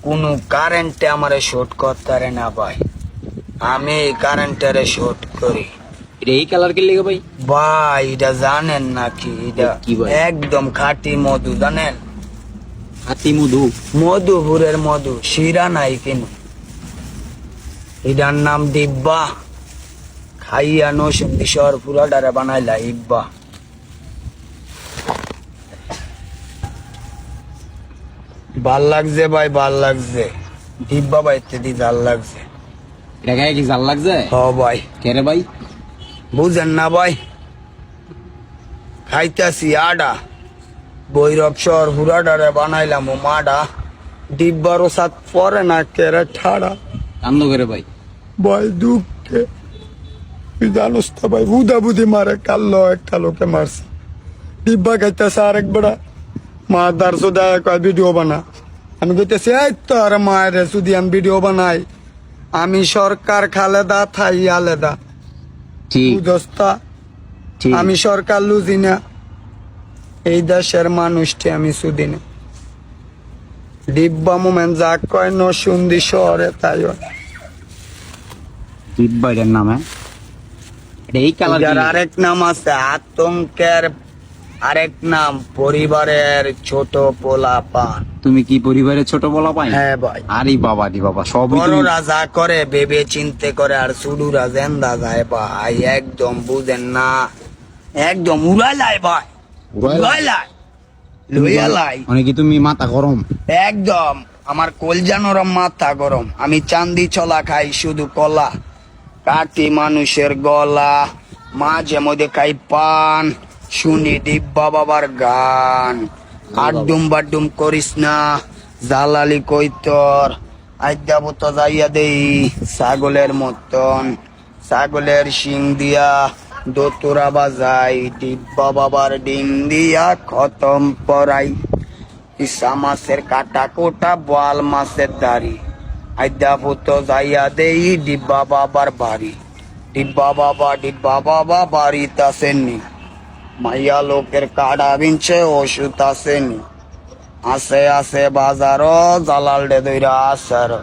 কোনো কারেন্টে আমারে শর্ট করতে না ভাই, আমি কারেন্টারে শর্ট করি। এটা এই কালার কে লেগে ভাই? ভাই এটা জানেন নাকি? এটা কি ভাই? একদম খাঁটি মধু, জানেন? হাতি মধু? মধুপুরের মধু, শিরা নাই কিনু। এটার নাম দিব্যা। খাইয়া নসুন্দি শহর পুরাটারে বানাইলা ইব্বা। ভাল লাগছে ভাই, ভাল লাগছে। দিব্যা বাইতে দি ভাল লাগছে। এটা গায়ে কি জাল লাগছে? হ ভাই, কে রে ভাই? বুঝেন না ভাই? খাইতাছি আডা, বৈরব শহর হুরাডারে বানাইলাম ও মাডা। ডিব্বারও সাত পরে না কেরে ঠাড়া। কান্দ করে ভাই? ভাই দুঃখে তুই জানোস তো ভাই, বুধা বুধি মারে কাল্লো একটা লোকে মারছে। ডিব্বা খাইতেছে আরেক বেড়া, মা দার সোদা কয় ভিডিও বানা। আমি কইতেছি এই তো আর মায়ের যদি আমি ভিডিও বানাই, আমি সরকার খালেদা থাই আলেদা। ঠিক বুঝস্তা, ঠিক। আমি সরকার লুজি না, এই দেশের মানুষটি আমি সুদি না। ডিব্বা মোমেন যা কয় নসুন্দি শহরে তাই হয়। দিব্যা এটার নাম? হ্যাঁ, এটা এই কালার এটার আরেক নাম আছে আতঙ্কের, আরেক নাম পরিবারের ছোট পোলা পান। তুমি কি পরিবারের ছোট বলা পাই? হ্যাঁ ভাই, আরে বাবা রে বাবা, সবই বড় তুমি- রাজা করে ভেবে চিনতে করে, আর সুডুরা জেন্দা যায় ভাই। একদম বুঝেন না, একদম উড়াইলাই ভাই, উড়াইলাই লইয়ালাই। মানে কি তুমি মাথা গরম? একদম আমার কলজা নরম, মাথা গরম। আমি চান্দি চলা খাই শুধু কলা, কাটি মানুষের গলা, মাঝে মধ্যে খাই পান, শুনি দিব্যা বাবার গান। আড্ডুম বাড্ডুম করিস না, জালালি কই তোর। আইদাবো তো যাইয়া দেই ছাগলের মতন, ছাগলের শিং দিয়া দোতরা বাজাই, দিব্যা বাবার ডিম দিয়া খতম পরাই। ইসা মাছের কাটা কোটা, বোয়াল মাছের দাড়ি। আইদা পুতো যাইয়া দেই ডিব্বা বাবার বাড়ি। ডিব্বা বাবা বাড়িতে আসেননি, মাইয়া লোকের কাটা বিনছে ওষুধ আসেনি। আসে আসে বাজারও জালাল ডে দইরা আসার।